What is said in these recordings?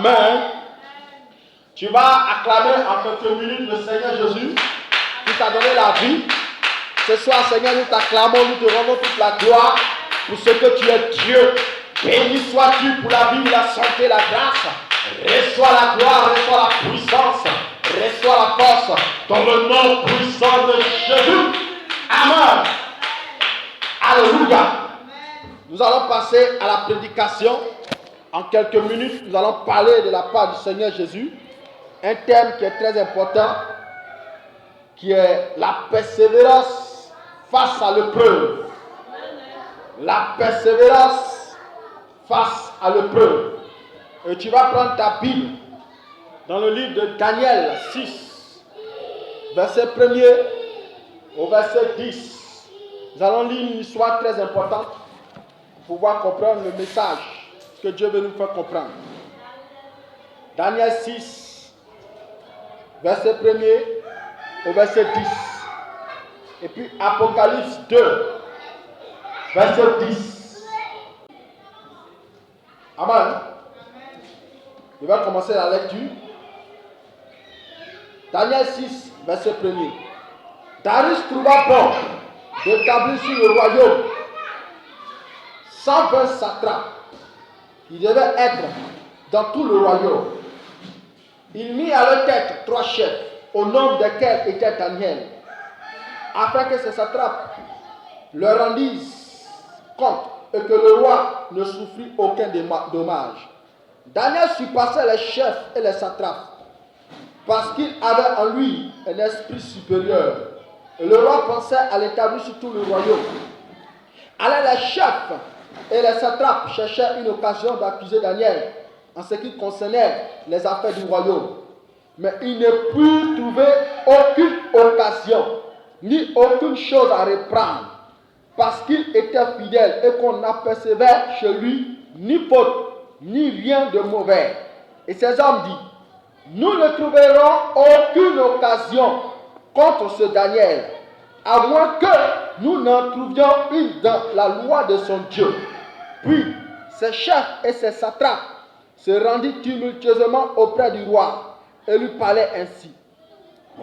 Amen. Tu vas acclamer en quelques minutes le Seigneur Jésus qui t'a donné la vie. Ce soir, Seigneur, nous t'acclamons, nous te rendons toute la gloire pour ce que tu es Dieu. Béni sois-tu pour la vie, la santé, la grâce. Reçois la gloire, reçois la puissance, reçois la force dans le nom puissant de Jésus. Amen. Alléluia. Nous allons passer à la prédication. En quelques minutes, nous allons parler de la part du Seigneur Jésus. Un thème qui est très important, qui est la persévérance face à l'épreuve. La persévérance face à l'épreuve. Et tu vas prendre ta Bible dans le livre de Daniel 6, verset 1er au verset 10. Nous allons lire une histoire très importante pour pouvoir comprendre le message que Dieu veut nous faire comprendre. Daniel 6, verset 1er au verset 10. Et puis Apocalypse 2, verset 10. Amen. Je vais commencer la lecture. Daniel 6, verset 1er. Darius trouva bon d'établir sur le royaume 120 satrapes qui devaient être dans tout le royaume. Il mit à leur tête 3 chefs, au nombre desquels était Daniel, afin que ces satrapes leur rendissent compte et que le roi ne souffrit aucun dommage. Daniel surpassait les chefs et les satrapes parce qu'il avait en lui un esprit supérieur. Et le roi pensait à l'établir sur tout le royaume. Alors les chefs et les satrapes cherchaient une occasion d'accuser Daniel en ce qui concernait les affaires du royaume. Mais ils ne purent trouver aucune occasion, ni aucune chose à reprendre, parce qu'il était fidèle et qu'on n'apercevait chez lui ni faute, ni rien de mauvais. Et ces hommes disent, nous ne trouverons aucune occasion contre ce Daniel, à moins que nous n'en trouvions une dans la loi de son Dieu. Puis, ses chefs et ses satrapes se rendirent tumultueusement auprès du roi et lui parlaient ainsi.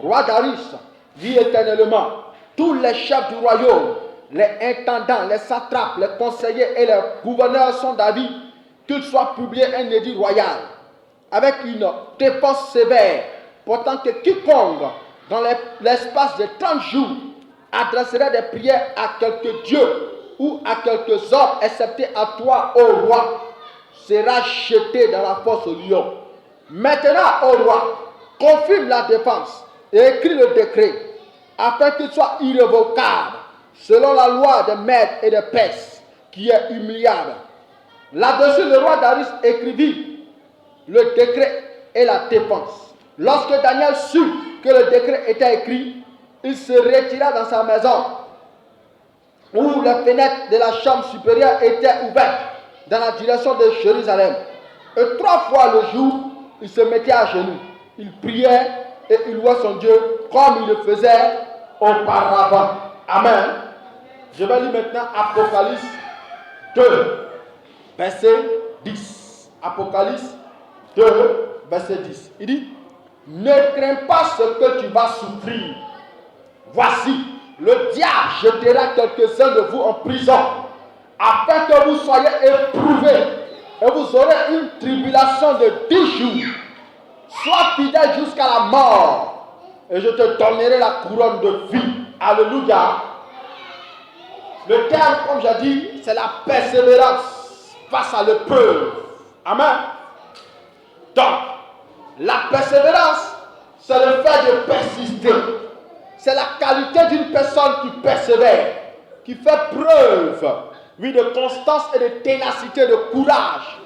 Roi Darius, vit éternellement, tous les chefs du royaume, les intendants, les satrapes, les conseillers et les gouverneurs sont d'avis qu'il soit publié un édit royal avec une défense sévère, pourtant que quiconque, dans l'espace de 30 jours, adresserait des prières à quelque Dieu ou à quelques hommes, excepté à toi, ô roi, sera jeté dans la fosse au lion. Maintenant, ô roi, confirme la défense et écris le décret, afin qu'il soit irrévocable, selon la loi des Mèdes et des Perses, qui est humiliable. Là-dessus, le roi Darius écrivit le décret et la défense. Lorsque Daniel sut que le décret était écrit, il se retira dans sa maison, où les fenêtres de la chambre supérieure étaient ouvertes dans la direction de Jérusalem. Et 3 fois le jour, il se mettait à genoux. Il priait et il louait son Dieu comme il le faisait auparavant. Amen. Je vais lire maintenant Apocalypse 2, verset 10. Apocalypse 2, verset 10. Il dit, ne crains pas ce que tu vas souffrir. Voici, le diable jettera quelques-uns de vous en prison, afin que vous soyez éprouvés, et vous aurez une tribulation de 10 jours. Sois fidèle jusqu'à la mort, et je te donnerai la couronne de vie. Alléluia. Le terme, comme j'ai dit, c'est la persévérance face à l'épreuve. Amen. Donc, la persévérance, c'est le fait de persister. C'est la qualité d'une personne qui persévère, qui fait preuve, oui, de constance et de ténacité, de courage.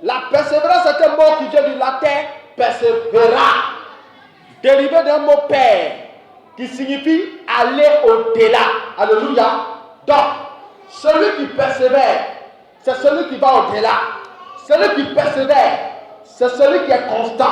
La persévérance est un mot qui vient du latin persévéra, dérivé d'un mot père, qui signifie aller au-delà. Alléluia. Donc, celui qui persévère, c'est celui qui va au-delà. Celui qui persévère, c'est celui qui est constant.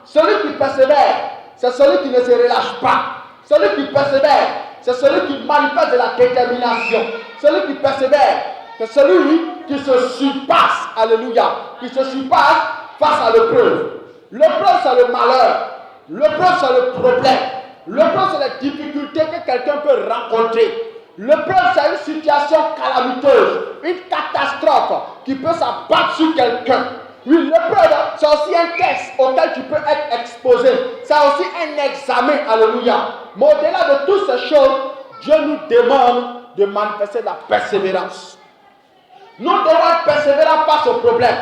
Celui qui persévère, c'est celui qui ne se relâche pas. Celui qui persévère, c'est celui qui manifeste de la détermination. Celui qui persévère, c'est celui qui se surpasse. Alléluia. Qui se surpasse face à l'épreuve. L'épreuve, c'est le malheur. L'épreuve, c'est le problème. L'épreuve, c'est les difficultés que quelqu'un peut rencontrer. L'épreuve, c'est une situation calamiteuse, une catastrophe qui peut s'abattre sur quelqu'un. Oui, l'épreuve, c'est aussi un test auquel tu peux être exposé. C'est aussi un examen. Alléluia. Mais au-delà de toutes ces choses, Dieu nous demande de manifester la persévérance. Nous devons être persévérants face aux problèmes.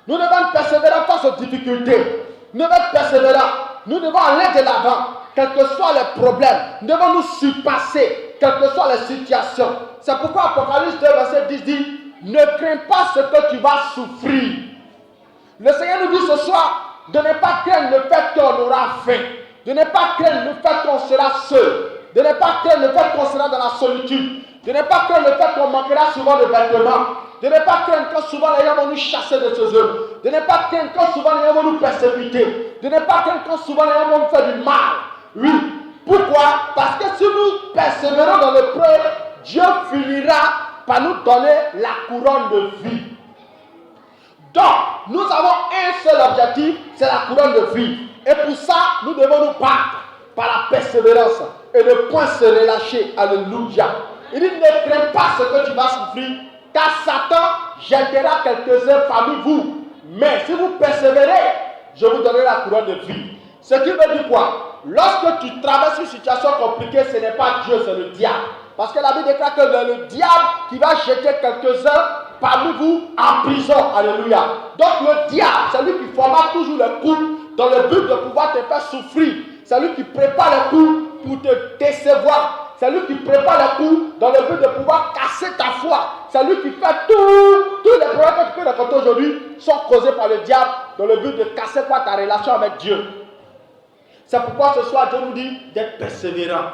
Nous devons être persévérants face aux difficultés. Nous devons être persévérants. Nous devons aller de l'avant, quels que soient les problèmes. Nous devons nous surpasser, quelles que soient les situations. C'est pourquoi Apocalypse 2, verset 10 dit, ne crains pas ce que tu vas souffrir. Le Seigneur nous dit ce soir de ne pas craindre le fait qu'on aura faim, de ne pas craindre le fait qu'on sera seul, de ne pas craindre le fait qu'on sera dans la solitude, de ne pas craindre le fait qu'on manquera souvent de vêtements, de ne pas craindre que souvent les gens vont nous chasser de chez eux, de ne pas craindre que souvent les gens vont nous persécuter, de ne pas craindre que souvent les gens vont nous faire du mal. Oui. Pourquoi? Parce que si nous persévérons dans l'épreuve, Dieu finira par nous donner la couronne de vie. Donc, nous avons un seul objectif, c'est la couronne de vie. Et pour ça, nous devons nous battre par la persévérance et ne point se relâcher. Alléluia. Il dit, ne crains pas ce que tu vas souffrir, car Satan jettera quelques-uns parmi vous. Mais si vous persévérez, je vous donnerai la couronne de vie. Ce qui veut dire quoi? Lorsque tu traverses une situation compliquée, ce n'est pas Dieu, c'est le diable. Parce que la Bible déclare que c'est le diable qui va jeter quelques-uns parmi vous en prison. Alléluia. Donc le diable, c'est lui qui forme toujours le coup dans le but de pouvoir te faire souffrir. C'est lui qui prépare le coup pour te décevoir. C'est lui qui prépare le coup dans le but de pouvoir casser ta foi. C'est lui qui fait tous les problèmes que tu peux rencontrer aujourd'hui sont causés par le diable dans le but de casser quoi, ta relation avec Dieu. C'est pourquoi ce soir Dieu nous dit d'être persévérant.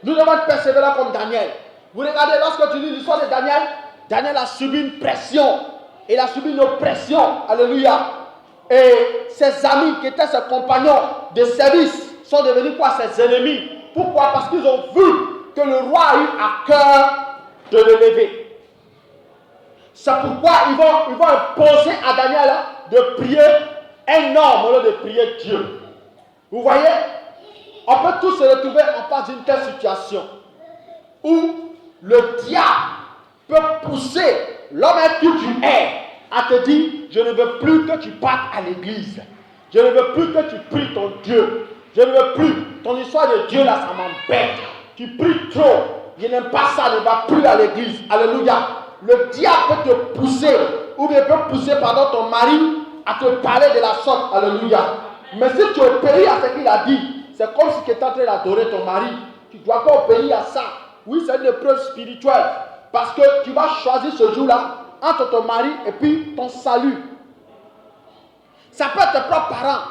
Nous devons être persévérants comme Daniel. Vous regardez, lorsque tu lis l'histoire de Daniel, Daniel a subi une pression. Il a subi une oppression. Alléluia. Et ses amis qui étaient ses compagnons de service sont devenus quoi? Ses ennemis. Pourquoi? Parce qu'ils ont vu que le roi a eu à cœur de le lever. C'est pourquoi ils vont imposer à Daniel de prier un homme au lieu de prier Dieu. Vous voyez? On peut tous se retrouver en face d'une telle situation où le diable peut pousser l'homme qui tu es à te dire, je ne veux plus que tu partes à l'église. Je ne veux plus que tu pries ton Dieu. Je ne veux plus. Ton histoire de Dieu là, ça m'embête. Tu pries trop. Je n'aime pas ça, ne va plus à l'église. Alléluia. Le diable peut te pousser, ou bien peut pousser ton mari à te parler de la sorte. Alléluia. Mais si tu obéis à ce qu'il a dit, c'est comme si tu étais en train d'adorer ton mari. Tu ne dois pas obéir à ça. Oui, c'est une épreuve spirituelle. Parce que tu vas choisir ce jour-là entre ton mari et puis ton salut. Ça peut être tes propres parents.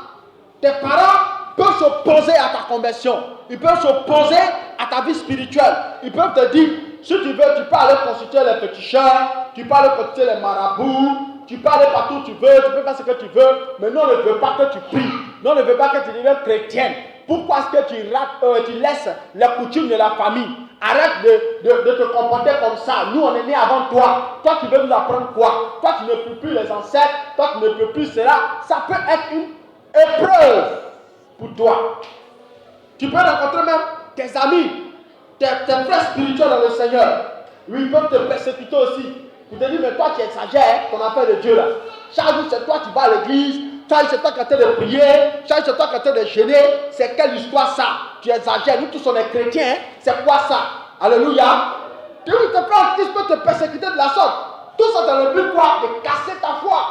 Tes parents peuvent s'opposer à ta conversion. Ils peuvent s'opposer à ta vie spirituelle. Ils peuvent te dire, si tu veux, tu peux aller consulter les féticheurs, tu peux aller consulter les marabouts, tu peux aller partout où tu veux, tu peux faire ce que tu veux, mais nous on ne veut pas que tu pries. Nous on ne veut pas que tu deviennes chrétienne. Pourquoi est-ce que tu laisses les coutumes de la famille? Arrête de te comporter comme ça. Nous, on est nés avant toi. Toi, tu veux nous apprendre quoi? Toi, tu ne peux plus les ancêtres. Toi, tu ne peux plus cela. Ça peut être une épreuve pour toi. Tu peux rencontrer même tes amis, tes frères spirituels dans le Seigneur. Ils peuvent te persécuter aussi. Pour te dire, mais toi, tu exagères ton affaire de Dieu là. Chaque jour, c'est toi qui vas à l'église. Chaque jour, c'est toi qui es en train de prier. Chaque jour, c'est toi qui es en train de jeûner. C'est quelle histoire ça? Tu exagères. Nous tous, on est chrétiens. C'est quoi ça? Alléluia. Tu tes frères qui peuvent te persécuter de la sorte. Tout ça dans le but quoi? De casser ta foi.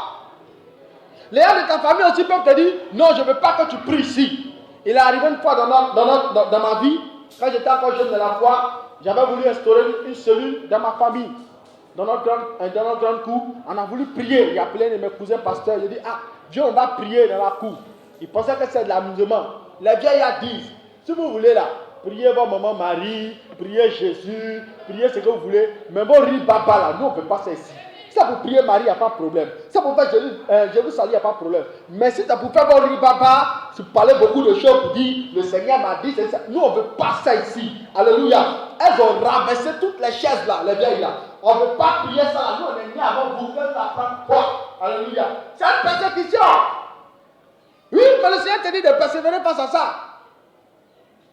Les gens de ta famille aussi peuvent te dire, non, je ne veux pas que tu pries ici. Il est arrivé une fois dans ma vie, quand j'étais encore jeune de la foi, j'avais voulu instaurer une cellule dans ma famille. Dans notre grande cour, on a voulu prier. Il a appelé un de mes cousins pasteurs. Il a dit, Dieu, on va prier dans la cour. Il pensait que c'est de l'amusement. Les vieillards disent, si vous voulez là, priez votre maman Marie, priez Jésus, priez ce que vous voulez. Mais vos riz baba là, nous on ne peut pas ça ici. Si ça pour prier Marie, il n'y a pas de problème. Si ça pour faire Jésus salue, il n'y a pas de problème. Mais si ça pour faire vos riz baba, si vous parlez beaucoup de choses pour dire, le Seigneur m'a dit, c'est ça. Nous on ne veut pas ça ici. Alléluia. Elles ont rabaissé toutes les chaises là, les vieilles là. On ne veut pas prier ça là. Nous on est nés avant vous, faites apprendre quoi? Alléluia. C'est une persécution. Oui, mais le Seigneur te dit de persévérer face à ça.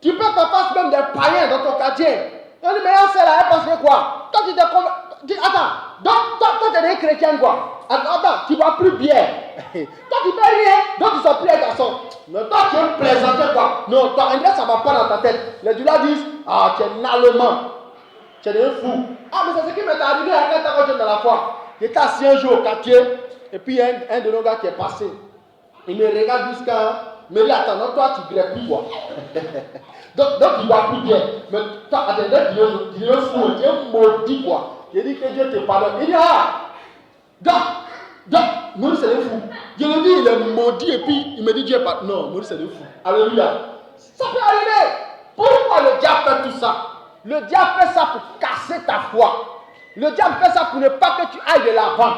Tu peux faire face même des païens dans ton quartier. On dit, mais elle, là, elle pense que quoi? Toi, tu te dis, attends, donc, toi, tu es des chrétiens, quoi? Attends, tu vas plus bien. Toi, tu fais rien, donc tu ne sors plus un garçon. Mais toi, tu es plaisanter, quoi? Non, toi, André, ça ne va pas dans ta tête. Les gens disent, ah, tu es un allemand. Tu es un fou. Ah, mais c'est ce qui m'est arrivé à quand j'étais dans la foi. J'étais assis un jour au quartier, et puis il y a un de nos gars qui est passé. Il me regarde jusqu'à. Il me dit, attends, non, toi, tu ne grèves plus, quoi. donc, tu ne vois plus bien. Mais toi, attends, tu es fou, tu es maudit, quoi. J'ai dit que Dieu te pardonne. Il dit, ah, donc, Maurice, c'est le fou. Je lui dis, il est maudit, et puis il me dit, Dieu pardonne. Non, Maurice, c'est le fou. Alléluia. Ça peut arriver. Pourquoi le diable fait tout ça? Le diable fait ça pour casser ta foi. Le diable fait ça pour ne pas que tu ailles de l'avant.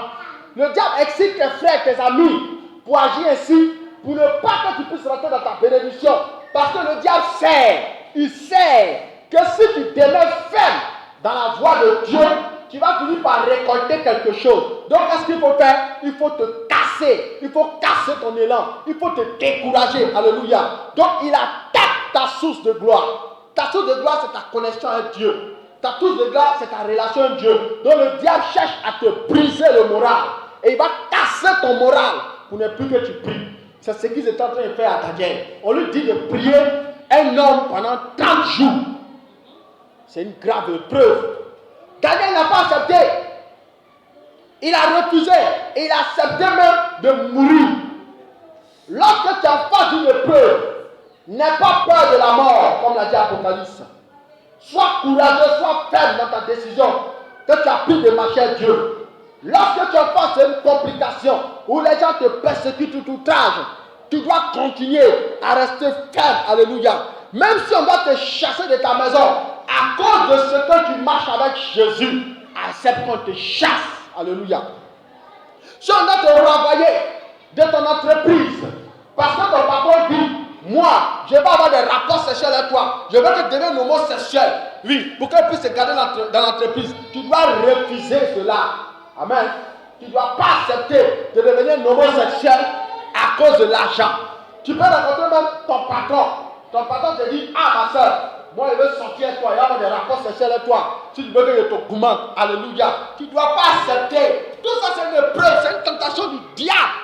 Le diable excite tes frères, tes amis, pour agir ainsi, pour ne pas que tu puisses rentrer dans ta bénédiction. Parce que le diable sait, il sait que si tu demeures ferme dans la voie de Dieu, tu vas finir par récolter quelque chose. Donc, qu'est-ce qu'il faut faire? Il faut te casser. Il faut casser ton élan. Il faut te décourager. Alléluia. Donc, il attaque ta source de gloire. Ta source de gloire, c'est ta connexion avec Dieu. Ta source de gloire, c'est ta relation avec Dieu. Donc, le diable cherche à te briser le moral. Et il va casser ton moral pour ne plus que tu pries. C'est ce qu'ils étaient en train de faire à Daniel. On lui dit de prier un homme pendant 30 jours. C'est une grave épreuve. Daniel n'a pas accepté. Il a refusé. Et il a accepté même de mourir. Lorsque tu es en face d'une épreuve, n'aie pas peur de la mort, comme l'a dit Apocalypse. Sois courageux, sois ferme dans ta décision que tu as pris de marcher avec Dieu. Lorsque tu es en face d'une complication où les gens te persécutent tout outrage, tu dois continuer à rester ferme. Alléluia. Même si on va te chasser de ta maison, à cause de ce que tu marches avec Jésus, accepte qu'on te chasse. Alléluia. Si on doit te renvoyer de ton entreprise, parce que ton patron dit, moi, je vais avoir des rapports sexuels avec toi, je vais te donner un homosexuel. Oui, pour qu'elle puisse se garder dans l'entreprise, tu dois refuser cela. Amen. Tu ne dois pas accepter de devenir un homosexuel à cause de l'argent. Tu peux rencontrer même ton patron. Ton patron te dit, ah ma soeur, moi je veux sortir avec toi, il y a des rapports sexuels avec toi. Si tu veux que je te gourmande, alléluia. Tu ne dois pas accepter. Tout ça c'est une épreuve, c'est une tentation du diable.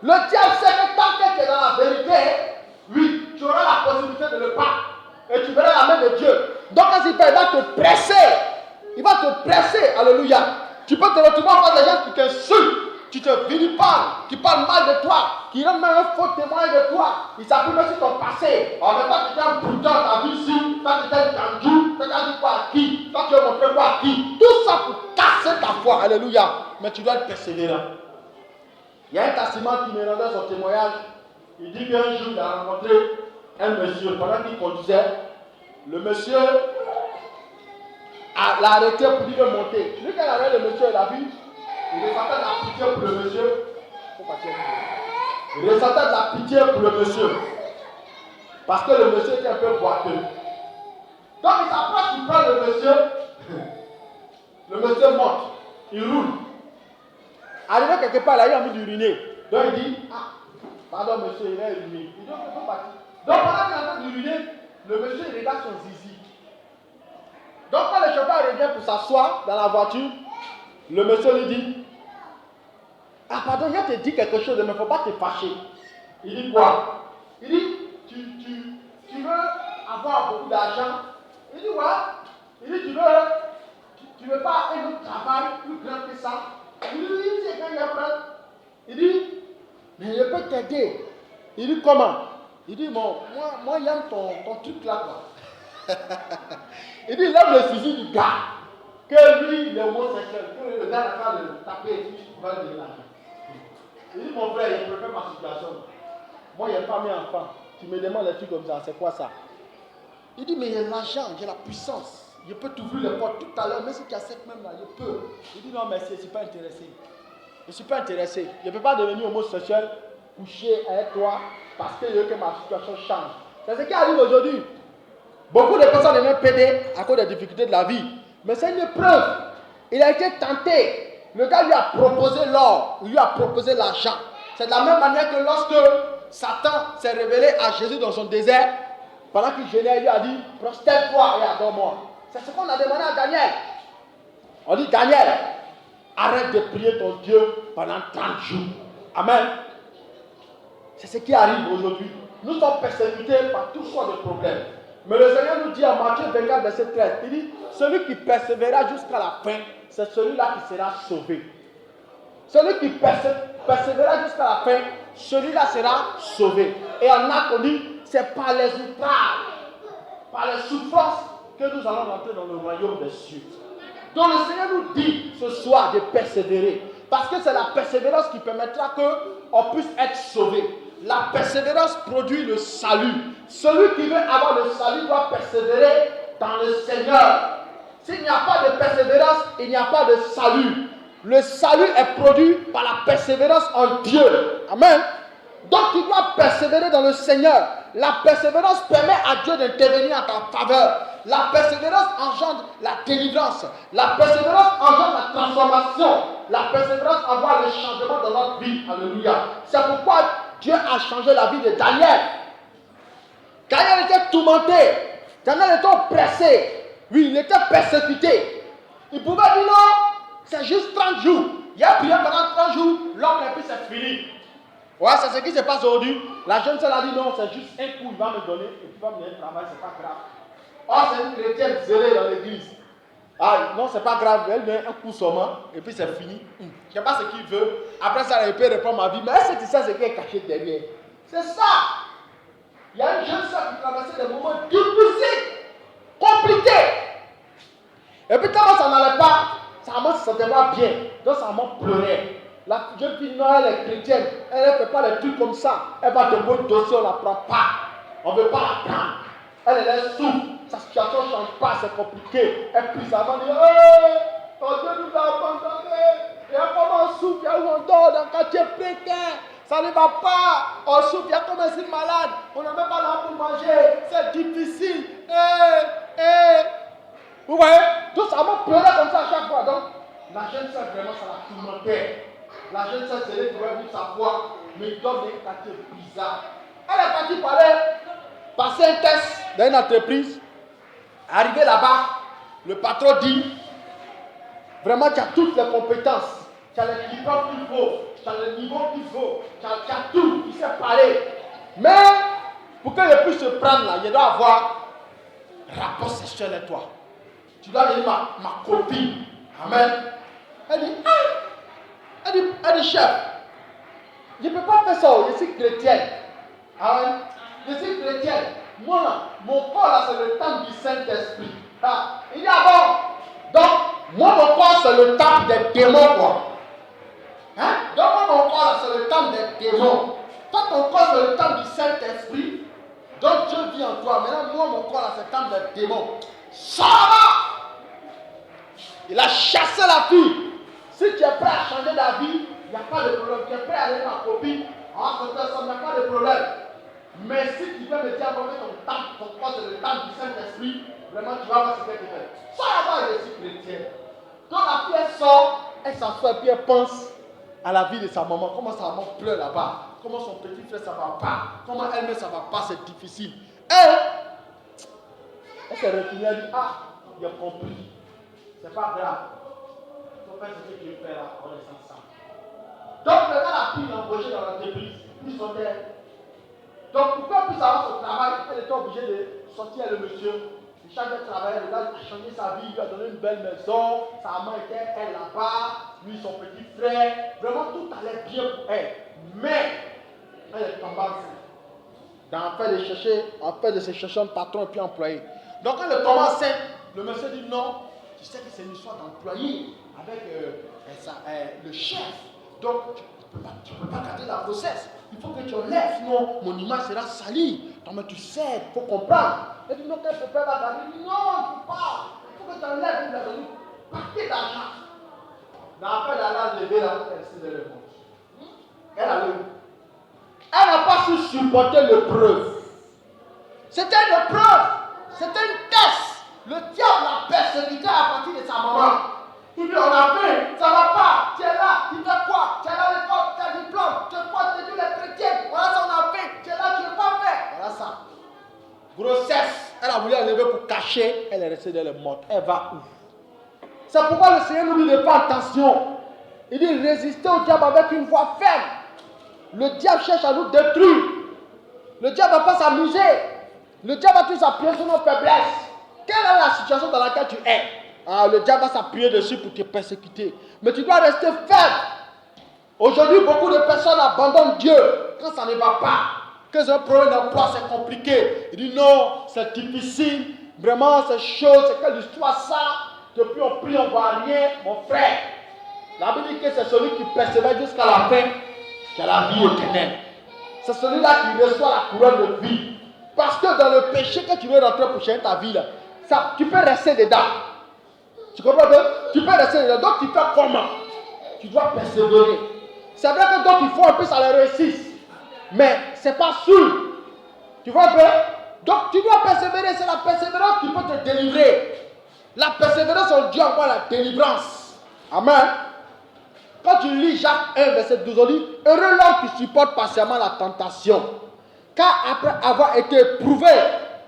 Le diable sait que tant que tu es dans la vérité, oui, tu auras la possibilité de le battre. Et tu verras la main de Dieu. Donc quand il fait, il va te presser. Il va te presser, alléluia. Tu peux te retrouver en face des gens qui t'insultent, qui te vilipentent, qui parlent mal de toi, qui rendent même un faux témoin de toi. Ils s'appuient même sur ton passé. En même temps, tu étais un bouton, tu as vu ici, toi tu étais un candu, toi tu as dit quoi à qui, toi tu as montré quoi à qui. Tout ça pour casser ta foi, alléluia. Mais tu dois être persévérant. Il y a un taximan qui me rendait son témoignage. Il dit qu'un jour, il a rencontré un monsieur pendant qu'il conduisait. Le monsieur l'a arrêté pour lui de monter. Lui, quand il a arrêté le monsieur, il a vu, il ressentait de la pitié pour le monsieur. Il ressentait de la pitié pour le monsieur. Parce que le monsieur était un peu boiteux. Donc il s'approche, il prend le monsieur. Le monsieur monte, il roule. Arrivé quelque part, il a eu envie d'uriner. Donc il dit, ah, pardon monsieur, il a uriné. Il dit, ok, il faut partir. Donc pendant qu'il est en train d'uriner, le monsieur il regarde son zizi. Donc quand le chauffeur revient pour s'asseoir dans la voiture, le monsieur lui dit, ah pardon, il te dit quelque chose, mais il ne faut pas te fâcher. Il dit quoi? Il dit, tu veux avoir beaucoup d'argent? Il dit, ouais. Il dit, tu veux pas un autre travail plus grand que ça? Il dit, oui, c'est quand il est prêt. Il dit, mais je peux t'aider. Il dit, comment? Il dit, bon, moi j'aime ton truc là, quoi. Il dit, il aime le sujet du gars. Que lui, il est homosexuel. Que le gars n'a pas de taper et puis il va donner l'argent. Il dit, mon frère, il préfère ma situation. Moi, il n'y a pas mes enfants. Tu me demandes des trucs comme ça, c'est quoi ça? Il dit, mais il y a l'argent, il y a la puissance. Je peux t'ouvrir les portes tout à l'heure, même si tu as 7 même là, je peux. Il dit, non, merci, je ne suis pas intéressé. Je ne suis pas intéressé. Je ne peux pas devenir homosexuel, coucher avec toi, parce que je veux que ma situation change. C'est ce qui arrive aujourd'hui. Beaucoup de personnes deviennent pédés à cause des difficultés de la vie. Mais c'est une épreuve. Il a été tenté. Le gars lui a proposé l'or, lui a proposé l'argent. C'est de la même manière que lorsque Satan s'est révélé à Jésus dans son désert, pendant qu'il jeûnait, il lui a dit, prosterne-toi et adore-moi. C'est ce qu'on a demandé à Daniel. On dit, Daniel, arrête de prier ton Dieu pendant 30 jours. Amen. C'est ce qui arrive aujourd'hui. Nous sommes persécutés par toutes sortes de problèmes. Mais le Seigneur nous dit en Matthieu 24, verset 13, il dit, celui qui persévérera jusqu'à la fin, c'est celui-là qui sera sauvé. Celui qui persévérera jusqu'à la fin, celui-là sera sauvé. Et en a qu'on dit, c'est par les outrages, par les souffrances que nous allons rentrer dans le royaume des cieux. Donc le Seigneur nous dit ce soir de persévérer. Parce que c'est la persévérance qui permettra qu'on puisse être sauvé. La persévérance produit le salut. Celui qui veut avoir le salut doit persévérer dans le Seigneur. S'il n'y a pas de persévérance, il n'y a pas de salut. Le salut est produit par la persévérance en Dieu. Amen. Donc tu dois persévérer dans le Seigneur. La persévérance permet à Dieu d'intervenir en ta faveur. La persévérance engendre la délivrance. La persévérance engendre la transformation. La persévérance envoie le changement dans notre vie. Alléluia. C'est pourquoi Dieu a changé la vie de Daniel. Daniel était tourmenté. Daniel était oppressé. Oui, il était persécuté. Il pouvait dire non, c'est juste 30 jours. Il a prié pendant 30 jours, l'homme et puis c'est fini. Ouais, c'est ce qui se passe aujourd'hui. La jeune sœur a dit non, c'est juste un coup, il va me donner et puis il va me donner le travail, c'est pas grave. Oh, c'est une chrétienne zélée dans l'église. Ah non, c'est pas grave, elle donne un coup seulement et puis c'est fini. Je ne sais pas ce qu'il veut. Après ça, il peut répondre à ma vie. Mais est-ce que tu sais ce qui est caché derrière? C'est ça. Il y a une jeune sœur qui traversait des moments difficiles, compliqués. Et puis quand ça n'allait pas, sa maman se sentait pas bien. Donc sa maman pleurait. La jeune fille, non, elle est chrétienne. Elle ne fait pas les trucs comme ça. Elle va te donner un dossier, on ne la prend pas. On ne veut pas la prendre. Elle souffre. Sa situation ne change pas, c'est compliqué. Elle prie sa maman, dit, ton Dieu nous a abandonnés. Et comment on souffre, où on dort dans un quartier précaire. Ça ne va pas. On souffre, il y a comme un si malade. On n'a même pas là pour manger. C'est difficile. Vous voyez? Donc ça m'a pleuré comme ça à chaque fois. Donc, la jeune sœur, vraiment, ça la tourmentait. La jeune sœur, c'est elle qui pouvait vivre sa foi, mais il donne des quartiers bizarres. Elle est partie pour aller passer un test dans une entreprise. Arrivé là-bas, le patron dit, vraiment, tu as toutes les compétences. Tu as les diplômes qu'il faut, tu as le niveau qu'il faut, tu as tout, tu sais parler. Mais, pour qu'elle puisse se prendre là, il doit avoir rapport sexuel avec toi. Tu dois devenir ma copine. Amen. Elle dit, elle dit, chef, je ne peux pas faire ça, je suis chrétienne. Amen. Je suis chrétienne. Moi, là, mon corps, là, c'est le temple du Saint-Esprit. Ah. Il dit, ah bon, donc, moi, mon corps, c'est le temple des démons, quoi. Hein? Donc, moi, mon corps, là, c'est le temple des démons. Toi, ton corps, c'est le temple du Saint-Esprit. Donc, Dieu vit en toi. Maintenant, moi, mon corps, là, c'est le temple des démons. Ça va! Il a chassé la fille. Si tu es prêt à changer ta vie, il n'y a pas de problème. Tu es prêt à aller ma copine, cette personne, il n'y a pas de problème. Mais si tu veux me dire que ton corps c'est le temple du Saint-Esprit, vraiment tu vas voir ce qu'elle fait. Ça va, je suis chrétien. Donc la fille elle sort, elle s'assoit et puis elle pense à la vie de sa maman. Comment sa maman pleure là-bas. Comment son petit frère ça va pas. Comment elle-même ça va pas, c'est difficile. Elle s'est retournée, elle dit, ah, il a compris. C'est pas grave. Il faut faire ce que tu veux faire là, on est ensemble. Donc maintenant la fille l'a embauchée dans l'entreprise, puis son terre. Donc pour qu'elle puisse avoir son travail, elle était obligée de sortir avec le monsieur. Il change de travail, le gars a changé sa vie, il lui a donné une belle maison, sa maman était elle là-bas, lui son petit frère. Vraiment tout allait bien pour elle. Mais elle est tombée enceinte. En fait de se chercher un patron et puis employé. Donc quand elle est tombée enceinte, le monsieur dit non. Tu sais que c'est une histoire d'employé avec le chef. Donc, tu ne peux pas garder la grossesse. Il faut que tu enlèves, sinon mon image sera salie. Donc, mais tu sais, il faut comprendre. Elle dit non, qu'elle ne peut pas garder. Elle dit non, je ne peux pas. Il faut que tu enlèves. Il lui a donné un paquet d'argent. Dans la elle a levé la route, elle s'est levée. Elle a levé. Elle n'a pas su supporter l'épreuve. C'était une épreuve. C'était une test. Le diable l'a persécuté à partir de sa maman. Il dit, on a fait, ça ne va pas. grossesse, elle a voulu enlever pour cacher, elle est restée dans le morte. Elle va où? C'est pourquoi le Seigneur nous dit de faire attention. Il dit résister au diable avec une voix ferme. Le diable cherche à nous détruire. Le diable ne va pas s'amuser. Le diable va toujours s'appuyer sur nos faiblesses. Quelle est la situation dans laquelle tu es? Le diable va s'appuyer dessus pour te persécuter. Mais tu dois rester ferme. Aujourd'hui, beaucoup de personnes abandonnent Dieu quand ça ne va pas. Quand un problème d'emploi, c'est compliqué. Il dit non, c'est difficile. Vraiment, c'est chaud. C'est quelle histoire ça? Depuis on prie, on ne voit rien. Mon frère, la Bible dit que c'est celui qui persévère jusqu'à la fin qui a la vie éternelle. C'est celui-là qui reçoit la couronne de vie. Parce que dans le péché que tu veux rentrer pour changer ta vie, là, ça, tu peux rester dedans. Tu comprends bien? Tu peux rester dedans. Donc tu fais comment? Tu dois persévérer. C'est vrai que donc il faut un peu ça les réussisse. Mais ce n'est pas sûr. Tu vois un peu? Donc tu dois persévérer. C'est la persévérance qui peut te délivrer. La persévérance en Dieu envoie la délivrance. Amen. Quand tu lis Jacques 1, verset 12, on dit heureux l'homme qui supporte patiemment la tentation. Car après avoir été éprouvé,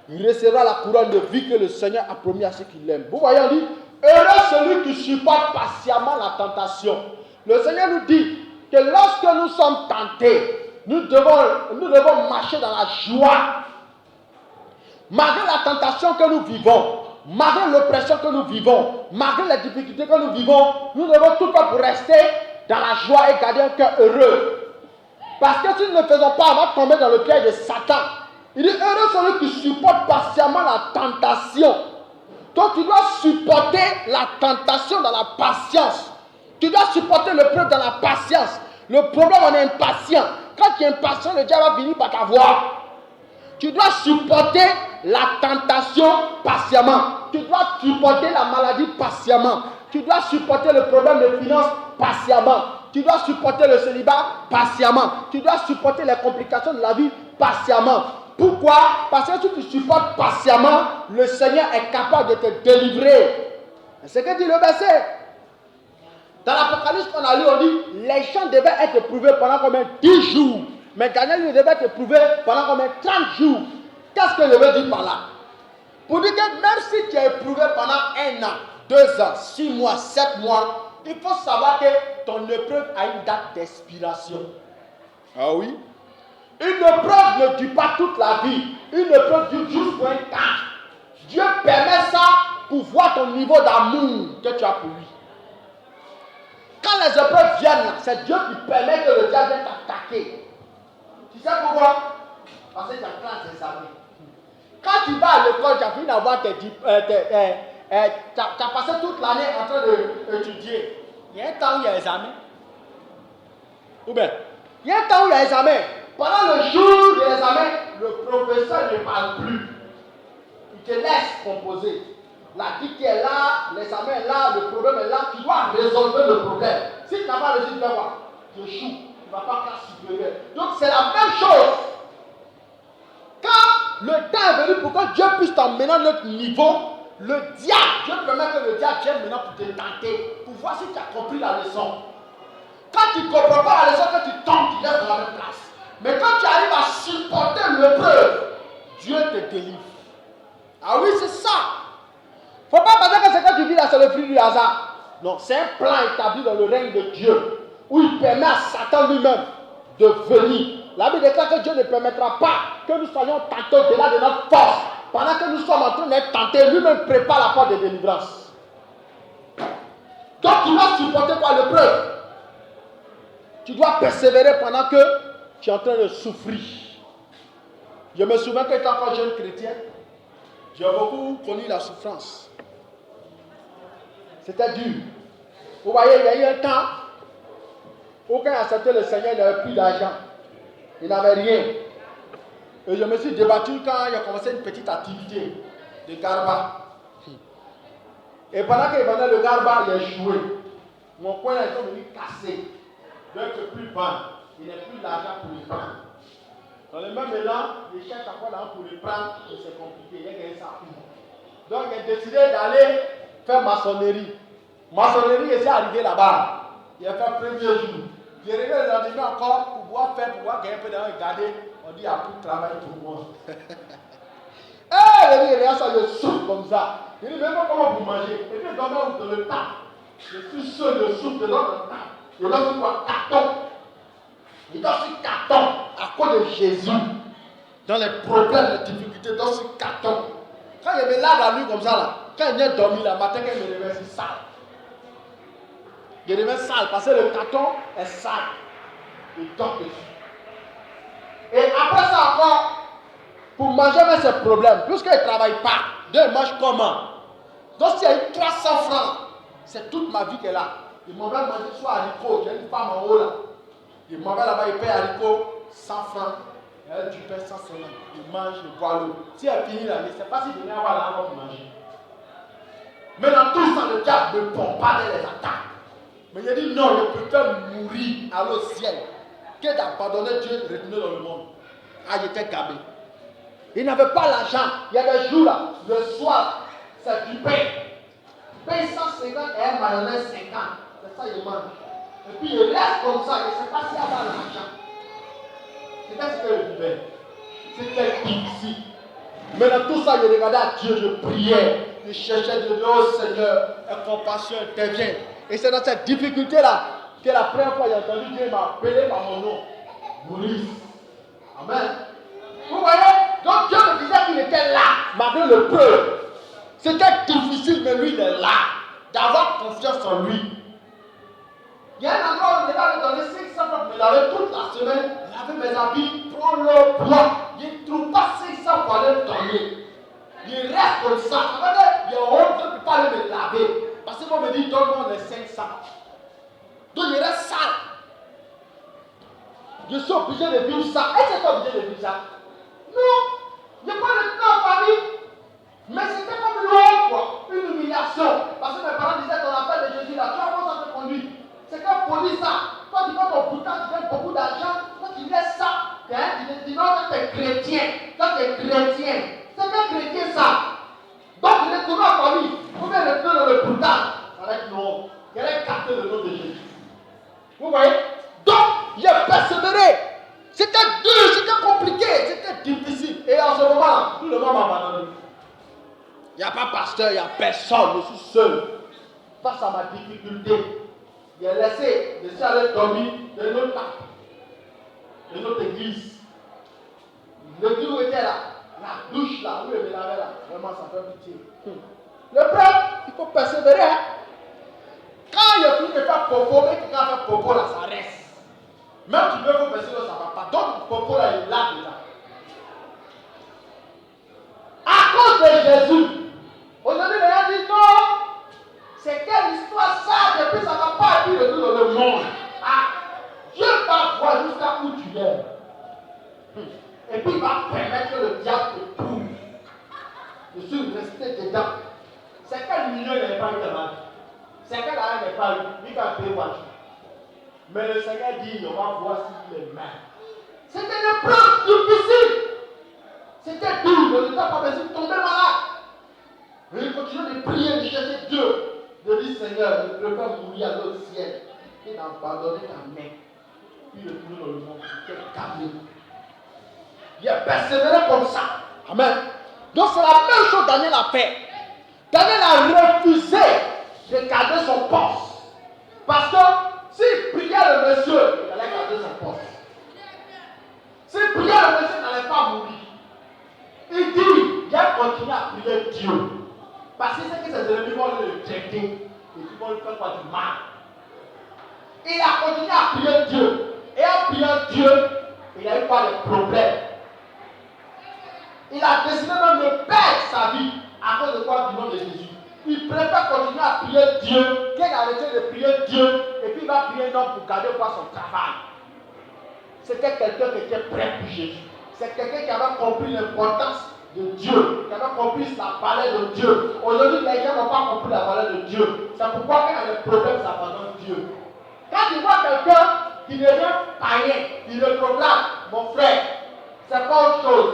il recevra la couronne de vie que le Seigneur a promis à ceux qui l'aiment. Vous voyez, on dit heureux celui qui supporte patiemment la tentation. Le Seigneur nous dit que lorsque nous sommes tentés, nous devons marcher dans la joie. Malgré la tentation que nous vivons, malgré l'oppression que nous vivons, malgré les difficultés que nous vivons, nous devons tout faire pour rester dans la joie et garder un cœur heureux. Parce que si nous ne le faisons pas, on va tomber dans le piège de Satan. Il dit heureux celui qui supporte patiemment la tentation. Donc tu dois supporter la tentation dans la patience. Tu dois supporter le preuve dans la patience. Le problème, on est impatient. Quand tu es impatient, le diable va venir par ta voix. Tu dois supporter la tentation patiemment. Tu dois supporter la maladie patiemment. Tu dois supporter le problème de finances patiemment. Tu dois supporter le célibat patiemment. Tu dois supporter les complications de la vie patiemment. Pourquoi? Parce que si tu supportes patiemment, le Seigneur est capable de te délivrer. C'est ce que dit le verset. Dans l'Apocalypse qu'on a lu, on dit les gens devaient être éprouvés pendant combien? 10 jours. Mais Daniel, il devait être éprouvé pendant combien? 30 jours. Qu'est-ce que je veux dire par là? Pour dire que même si tu es éprouvé pendant 1 an, 2 ans, 6 mois, 7 mois, il faut savoir que ton épreuve a une date d'expiration. Ah oui? Une épreuve ne dure pas toute la vie. Une épreuve dure juste pour un temps. Dieu permet ça pour voir ton niveau d'amour que tu as pour lui. Quand les épreuves viennent, c'est Dieu qui permet que le diable vienne t'attaquer. Tu sais pourquoi? Parce que tu as classe d'examen. Quand tu vas à l'école, tu as fini d'avoir tu as passé toute l'année en train d'étudier. Il y a un temps où il y a examen. Ou bien, il y a un temps où il y a examen. Pendant le jour de l'examen, le professeur ne parle plus. Il te laisse composer. La dictée est là, l'examen est là, le problème est là. Tu dois résoudre le problème. Si tu n'as pas réussi, tu vas voir. Tu échoues. Tu ne vas pas classe supérieure. Donc c'est la même chose. Quand le temps est venu pour que Dieu puisse t'emmener à notre niveau, le diable, Dieu permet que le diable vienne maintenant pour te tenter, pour voir si tu as compris la leçon. Quand tu ne comprends pas la leçon, que tu tombes, tu restes dans la même place. Mais quand tu arrives à supporter l'épreuve, Dieu te délivre. Ah oui, c'est ça. Il ne faut pas penser que ce que tu vis là, c'est le fruit du hasard. Non, c'est un plan établi dans le règne de Dieu, où il permet à Satan lui-même de venir. La Bible déclare que Dieu ne permettra pas que nous soyons tentés au-delà de notre force. Pendant que nous sommes en train d'être tentés, lui-même prépare la porte de délivrance. Donc tu dois supporter par l'épreuve. Tu dois persévérer pendant que tu es en train de souffrir. Je me souviens que étant encore jeune chrétien, j'ai beaucoup connu la souffrance. C'était dur. Vous voyez, il y a eu un temps où quand il a accepté le Seigneur, il n'avait plus d'argent. Il n'avait rien. Et je me suis débattu quand il a commencé une petite activité de garba. Et pendant qu'il vendait le garba, il a échoué. Mon coin est devenu cassé. Donc je ne peux plus vendre. Il n'a plus d'argent pour le prendre. Dans le même élan, il cherche encore l'argent pour le prendre, et c'est compliqué. Il a gagné ça. Donc il a décidé d'aller faire maçonnerie. Maçonnerie, il s'est arrivé là-bas. Il a fait le premier jour. Il est arrivé le lendemain encore pour pouvoir gagner un peu d'argent et garder. On dit il n'y a plus de travail pour moi. Il regarde ça, je souffle comme ça. Il dit, mais comment vous mangez? Et puis, dans le tas. Je suis seul, je souffle dedans le tas. Je dois sur quoi? Carton. Il doit sur carton à cause de Jésus. Dans les problèmes, les difficultés, il doit sur carton. Quand il me lave la nuit comme ça, là, quand il vient dormir, le matin, quand il me réveille, c'est sale. Il devient sale parce que le carton est sale. Il dort dessus. Et après ça encore, pour manger avec ses problèmes, puisqu'il ne travaille pas, il mange comment? Donc s'il y a eu 300 francs, c'est toute ma vie qu'elle a. Il m'en va manger soit haricot, j'ai une femme en haut là. Il m'en va là-bas, il paye haricot 100 francs. Elle du pain 150. Il mange, il boit l'eau. Si elle finit la nuit, je ne sais pas si je viens avoir l'argent pour manger. Mais dans tout ça, le diable ne bombarde les attaques. Mais il a dit non, je préfère mourir à au ciel que d'abandonner Dieu et de retourner dans le monde. Ah, il était gabé. Il n'avait pas l'argent. Il y a des jours là, le soir, c'est du pain. Pain 150 et un mayonnaise 50. C'est ça, il mange. Et puis il reste comme ça. Il ne sait pas s'il y a l'argent. C'était ce que je vivais. C'était difficile. Mais dans tout ça, je regardais à Dieu, je priais. Je cherchais Dieu, oh Seigneur, aie compassion, interviens. Et c'est dans cette difficulté-là que la première fois j'ai entendu Dieu m'a appelé par mon nom. Maurice. Amen. Vous voyez? Donc Dieu me disait qu'il était là, malgré le peu. C'était difficile, mais lui, il est là. D'avoir confiance en lui. Il y a un endroit où il va me donner 500 francs, me laver toute la semaine, laver mes habits, prendre le bois. Il ne trouve pas 500 pour aller me donner. Il reste comme ça. Il y a honte, je ne peux pas aller me laver. Parce que moi, me dit, donne-moi les 500. Donc il reste sale. Je suis obligé de vivre ça. Est-ce que tu es obligé de vivre ça? Non. Je n'ai pas le temps en famille. Mais c'était comme une honte, quoi. Une humiliation. Parce que mes parents disaient qu'on appelle de Jésus là. Tu vois comment ça te conduit? C'est comme police ça. Toi, tu fais ton bouton, tu gagnes beaucoup d'argent. Toi, tu laisses ça. Tu dis non, toi, tu es chrétien. Toi, tu es chrétien. C'est un chrétien ça. Donc, il est tourné en famille. Vous pouvez retourner dans le bouton. Avec non. Il allait capter le nom de Jésus. Vous voyez? Donc, il a persévéré. C'était dur, c'était compliqué, c'était difficile. Et en ce moment-là, tout le monde m'a abandonné. Il n'y a pas pasteur, il n'y a personne, je suis seul. Face à ma difficulté, il a laissé, je suis allé dormir dans notre église. Le Dieu où était là, la douche là, où il me lavait là, vraiment ça fait pitié. Le prêtre, il faut persévérer. Hein? Quand il a fini de faire popo, et que quand il fait popo là, ça reste. Même tu veux vous persévérer, ça ne va pas. Donc, popo là, il est là déjà. À cause de Jésus, aujourd'hui, les gens disent non. C'est quelle histoire ça? Depuis ça ne va pas être de tout dans le monde. Ah, Dieu va voir jusqu'à où tu es. Et puis il va permettre que le diable te trouve. Je suis resté dedans. C'est quel million il n'est pas eu de ma vie? C'est quel argent il n'est pas eu? Il va payer voiture. Mais le Seigneur dit, on va voir s'il est mal. C'était une épreuve difficile. C'était dur. Le temps pas besoin de tomber malade. Mais il continue de prier, de chercher Dieu. De dire, Seigneur, je préfère mourir à l'autre ciel et d'abandonner ta main. Puis de tourner dans le monde. C'était calme. Il a persévéré comme ça. Amen. Donc c'est la même chose que Daniel a fait. Daniel a refusé de garder son poste. Parce que s'il priait le monsieur, il allait garder son poste. S'il priait le monsieur, il n'allait pas mourir. Il dit, il a continué à prier Dieu. Parce que c'est que ses ennemis vont le traiter et qu'ils vont lui faire quoi du mal. Il a continué à prier Dieu. Et en priant Dieu, il a eu pas de problème. Il a décidé même de perdre sa vie à cause de quoi du nom de Jésus. Il préfère continuer à prier Dieu qu'il a arrêté de prier Dieu et puis il va prier un homme pour garder quoi son travail. C'était quelqu'un qui était prêt pour Jésus. C'est quelqu'un qui avait compris l'importance de Dieu, qui avait compris la valeur de Dieu. Aujourd'hui, les gens n'ont pas compris la valeur de Dieu. C'est pourquoi quand il y a des problèmes, ça abandonne Dieu. Quand tu vois quelqu'un qui devient païen, il le proclame, mon frère, c'est pas autre chose.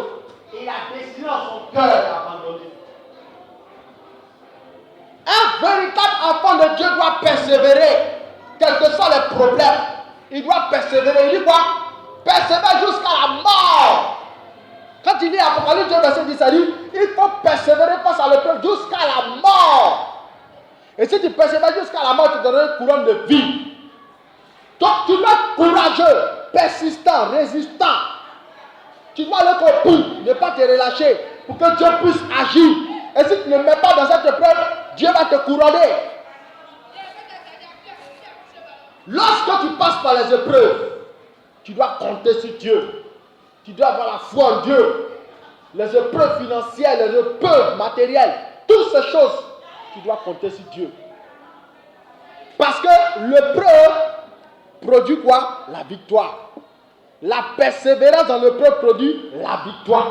Il a décidé dans son cœur d'abandonner. Un véritable enfant de Dieu doit persévérer, quels que soient les problèmes. Il doit persévérer. Il dit quoi? Persévérer jusqu'à la mort. Quand il lit Apocalypse 2, verset 10, ça dit, il faut persévérer face à l'épreuve jusqu'à la mort. Et si tu persévères jusqu'à la mort, tu te donneras une couronne de vie. Donc tu dois être courageux, persistant, résistant. Tu dois aller au bout, ne pas te relâcher pour que Dieu puisse agir. Et si tu ne mets pas dans cette épreuve, Dieu va te couronner. Lorsque tu passes par les épreuves, tu dois compter sur Dieu. Tu dois avoir la foi en Dieu. Les épreuves financières, les épreuves matérielles, toutes ces choses, tu dois compter sur Dieu. Parce que l'épreuve produit quoi? La victoire. La persévérance dans l'épreuve produit la victoire.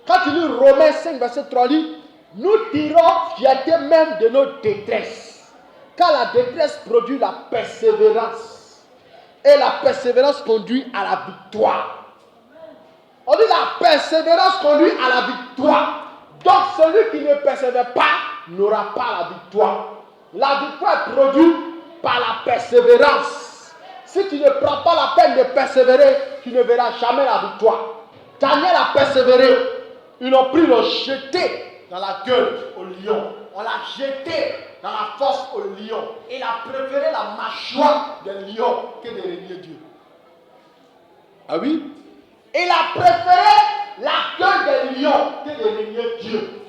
Quand tu lis Romains 5, verset 3, dit, nous tirons fierté même de nos détresses. Car la détresse produit la persévérance. Et la persévérance conduit à la victoire. On dit la persévérance conduit à la victoire. Donc celui qui ne persévère pas n'aura pas la victoire. La victoire est produite par la persévérance. Si tu ne prends pas la peine de persévérer, tu ne verras jamais la victoire. Daniel a persévéré. Ils l'ont pris, l'ont jeté dans la gueule au lion. On l'a jeté dans la fosse au lion. Il a préféré la mâchoire des lions que de régner Dieu. Ah oui? Il a préféré la gueule des lions que de régner Dieu.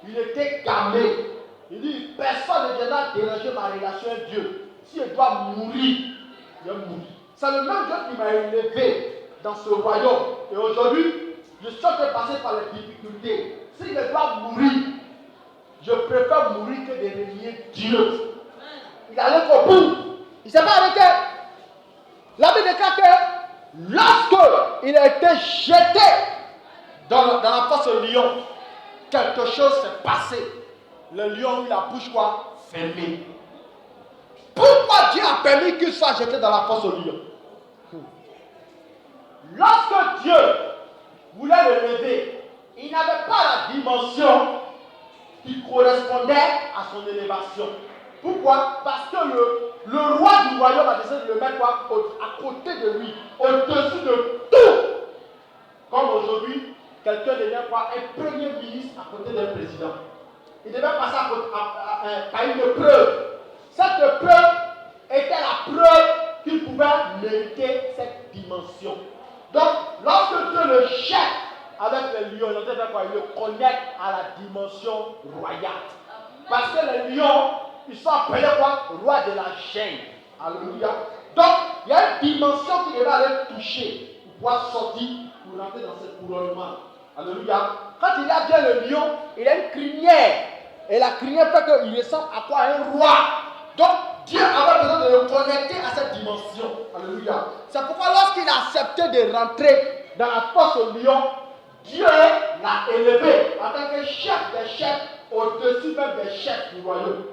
Il était gamé. Il dit, personne ne viendra déranger ma relation avec Dieu. Si je dois mourir, je vais mourir. C'est le même Dieu qui m'a élevé dans ce royaume. Et aujourd'hui, je suis en train de passer par les difficultés. Si je dois mourir, je préfère mourir que de régner Dieu. Il allait au bout. Il ne s'est pas arrêté. La Bible déclare que lorsqu'il a été jeté dans la fosse au lion, quelque chose s'est passé. Le lion a eu la bouche quoi? Fermée. Pourquoi Dieu a permis qu'il soit jeté dans la fosse au lion? Lorsque Dieu voulait le lever, il n'avait pas la dimension qui correspondait à son élévation. Pourquoi? Parce que le roi du royaume a décidé de le mettre quoi? À côté de lui, au-dessus de tout. Comme aujourd'hui, quelqu'un devient quoi? Un premier ministre à côté d'un président. Il devait passer à une preuve. Cette preuve était la preuve qu'il pouvait mériter cette dimension. Donc, lorsque Dieu le jette avec les lions, il le connecte à la dimension royale. Parce que les lions, ils sont appelés quoi? Roi de la chaîne. Alléluia. Donc, il y a une dimension qui devait aller toucher pour pouvoir sortir, pour rentrer dans ce couronnement. Alléluia. Quand il a bien le lion, il a une crinière. Et la crinière fait qu'il ressemble à quoi? Un roi. Donc, Dieu avait besoin de le connecter à cette dimension. Alléluia. C'est pourquoi lorsqu'il a accepté de rentrer dans la fosse au lion, Dieu l'a élevé en tant que chef des chefs, au-dessus même des chefs du royaume.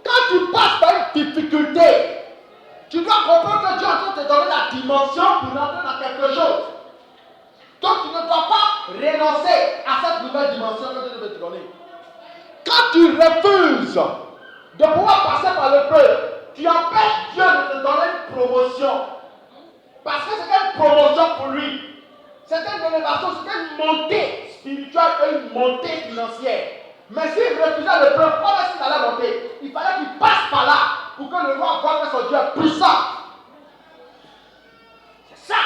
Quand tu passes par une difficulté, tu dois comprendre que Dieu est en train de te donner la dimension pour rentrer dans quelque chose. Donc tu ne dois pas renoncer à cette nouvelle dimension que Dieu veut te donner. Quand tu refuses de pouvoir passer par l'épreuve, tu empêches Dieu de te donner une promotion. Parce que c'est une promotion pour lui. C'est une élévation, c'est une montée spirituelle et une montée financière. Mais s'il refusait l'épreuve, comment est-ce qu'il allait monter? Il fallait qu'il passe par là pour que le roi voie que son Dieu est puissant. C'est ça.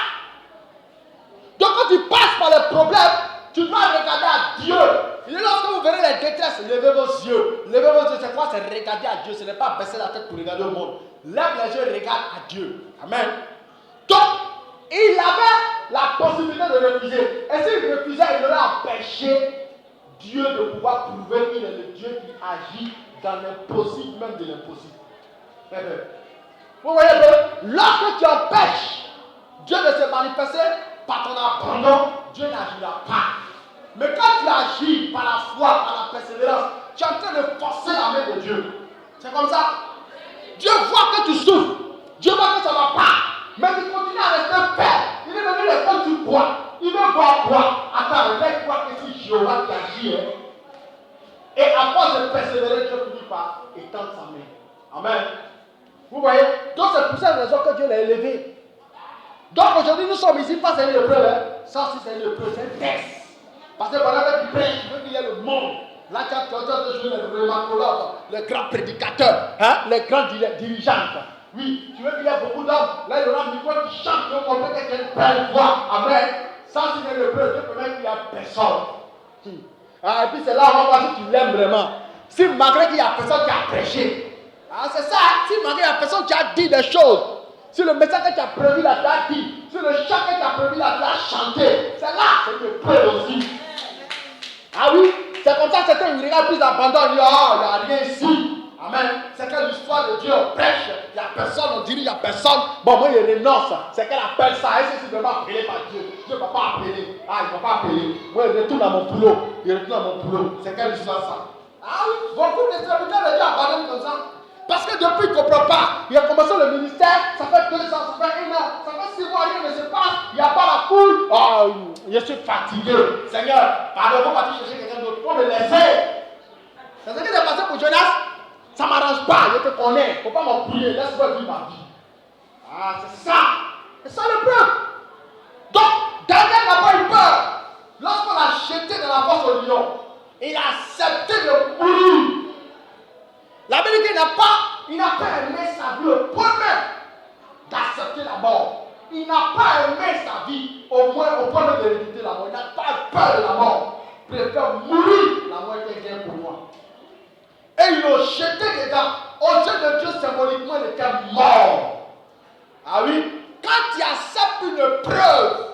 Donc quand tu passes par les problèmes, tu dois regarder à Dieu. Et lorsque vous verrez les détresses, levez vos yeux. Levez vos yeux, c'est quoi? C'est regarder à Dieu. Ce n'est pas baisser la tête pour regarder au monde. Lève les yeux et regarde à Dieu. Amen. Donc, il avait la possibilité de refuser. Et s'il refusait, il aurait empêché Dieu de pouvoir prouver qu'il est le Dieu qui agit dans l'impossible, même de l'impossible. Vous voyez que lorsque tu empêches Dieu de se manifester par ton abandon, Dieu n'agira pas. Mais quand tu agis par la foi, par la persévérance, tu es en train de forcer la main de Dieu. C'est comme ça. Dieu voit que tu souffres. Dieu voit que ça ne va pas. Mais tu continues à rester ferme. Il est venu les faire du bois. Il veut voir quoi? Attends, regarde quoi que c'est Jéhovah qui agit. Et à force de persévérer, Dieu finit par étendre sa main. Amen. Vous voyez? Donc c'est pour cette raison que Dieu l'a élevé. Donc aujourd'hui, nous sommes ici, pas c'est une épreuve. Hein. Ça aussi, c'est une épreuve, c'est un test. Parce que pendant que tu prêches, tu veux qu'il y ait le monde. Là, tu as toujours les rhumatologues, les grands prédicateurs, hein, les grands dirigeants. Oui, tu veux qu'il y ait beaucoup d'hommes. Là, il y aura un micro qui chante, tu veux montrer que tu as une belle voix. Amen. Ça, c'est une épreuve. Dieu permet qu'il n'y a personne. Ah, et puis c'est là où on va voir si tu l'aimes vraiment. Si malgré qu'il n'y a personne qui a prêché. Ah, c'est ça. Si malgré qu'il n'y a personne qui a dit des choses. Si le message que tu as prévu là, tu as dit. Si le chant que tu as prévu là, tu as chanté. C'est là, c'est une épreuve aussi. Ah oui, c'est comme ça, certains ils regardent plus abandonnent, ils disent, oh, il n'y a rien ici. Amen. C'est que l'histoire de Dieu, on prêche, il n'y a personne, on dit, il n'y a personne. Bon, moi, il renonce. C'est qu'elle appelle ça. Est-ce que c'est vraiment appelé par Dieu? Dieu ne va pas appeler. Ah, il ne va pas appeler. Moi, il retourne à mon boulot. Il retourne à mon boulot. C'est quelle histoire ça? Ah oui, beaucoup de serviteurs de Dieu abandonnent comme ça. Parce que depuis qu'il ne comprend pas, il a commencé le ministère, ça fait 2 ans, ça fait 1 an, ça fait 6 mois, rien ne se passe, il n'y a pas la couille. Oh, je suis fatigué. Seigneur, pardon, faut partir chercher quelqu'un d'autre. Faut me laisser. C'est ce qui s'est passé pour Jonas. Ça ne m'arrange pas, je te connais. Il ne faut pas m'embrouiller, laisse-moi vivre ma vie. Ah, c'est ça. C'est ça le peuple. Donc, Daniel n'a pas eu peur. Lorsqu'on l'a jeté dans la fosse au lion, il a accepté de mourir. La vérité il n'a pas aimé sa vie au point même d'accepter la mort. Il n'a pas aimé sa vie au point de résister la mort. Il n'a pas peur de la mort. Il préfère mourir, la mort est bien pour moi. Et ils l'ont jeté dedans. Au Dieu de Dieu, symboliquement, il était mort. Ah oui? Quand tu acceptes une preuve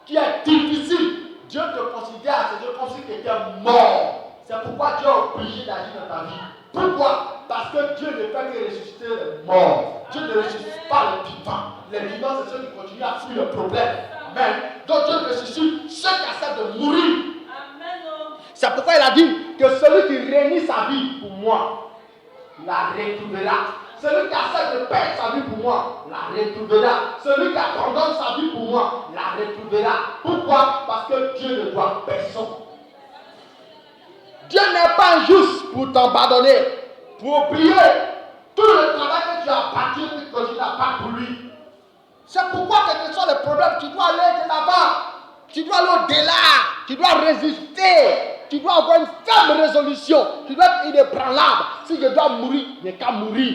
qui est difficile, Dieu te considère à ses yeux comme si tu étais mort. C'est pourquoi Dieu est obligé d'agir dans ta vie. Pourquoi? Parce que Dieu ne fait que ressusciter les morts. Dieu ne ressuscite pas les vivants. Les vivants, c'est ceux qui continuent à fuir le problème. Amen. Donc Dieu ressuscite ceux qui acceptent de mourir. Amen. C'est pourquoi il a dit que celui qui réunit sa vie pour moi, la retrouvera. Celui qui accepte de perdre sa vie pour moi, la retrouvera. Celui qui abandonne sa vie pour moi, la retrouvera. Pourquoi? Parce que Dieu ne doit personne. Dieu n'est pas injuste pour t'abandonner, pour oublier tout le travail que tu as bâti et que tu n'as pas pour lui. C'est pourquoi, quel que soit le problème, tu dois aller de l'avant. Tu dois aller au-delà. Tu dois résister. Tu dois avoir une ferme résolution. Tu dois être inébranlable. Si je dois mourir, je n'ai qu'à mourir.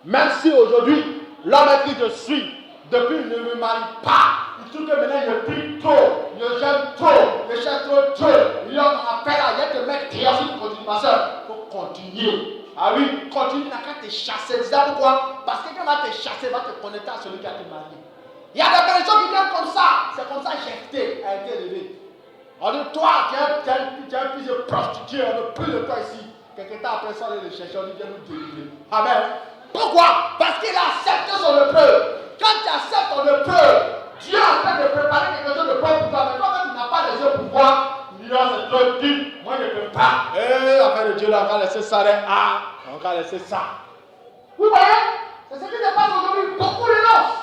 Même si aujourd'hui, l'homme qui je suis, depuis il ne me marie pas. Il trouve que maintenant je prie trop, je j'aime trop, je cherche trop. L'homme appelle à il te mettre dehors si tu continues, ma soeur. Il faut continuer. Ah oui, continue, il n'a qu'à te chasser. C'est ça pourquoi? Parce que quand il va te chasser, il va te connecter à celui qui a te marié. Il y a des personnes qui viennent comme ça. C'est comme ça que Jephthé a été élevé. On dit, toi, tu es un fils de prostituée, on ne veut plus de toi ici. Quelque temps après ça, on le chercher, on dit, viens nous délivrer. Amen. Pourquoi? Parce qu'il a accepté son épreuve. Quand tu acceptes ton épreuve, Dieu est en train de préparer quelque chose de bon pour toi. Mais toi, quand tu n'as pas les yeux pour voir, tu dis, non, c'est trop dur, moi je ne peux pas. Affaire de Dieu, là, on va laisser ça. On va laisser ça. Vous voyez? C'est ce qui se passe aujourd'hui. Beaucoup renoncent.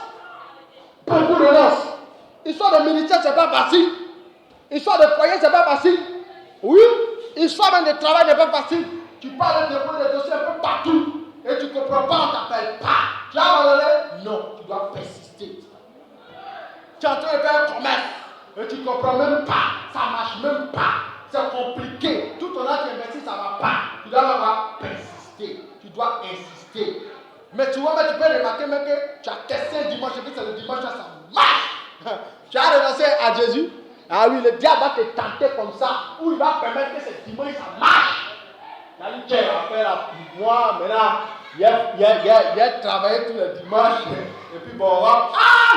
Beaucoup renoncent. Histoire de ministère, c'est pas facile. Histoire de foyer, c'est pas facile. Oui. Histoire même de travail, c'est pas facile. Tu parles de dépôt de dossiers un peu partout. Et tu ne comprends pas, on ne t'appelle pas. Tu as abandonné? Non, tu dois persister. Tu es en train de faire un commerce. Et tu ne comprends même pas. Ça ne marche même pas. C'est compliqué. Tout ton âge investi, ça ne va pas. Tu dois avoir persister. Tu dois insister. Mais tu vois, tu peux remarquer même que tu as testé un dimanche, et puis c'est le dimanche, ça marche. Tu as renoncé à Jésus. Ah oui, le diable va te tenter comme ça, ou il va permettre que ce dimanche, ça marche. Tu as affaire moi, maintenant, il a travaillé tous les dimanches, et puis bon,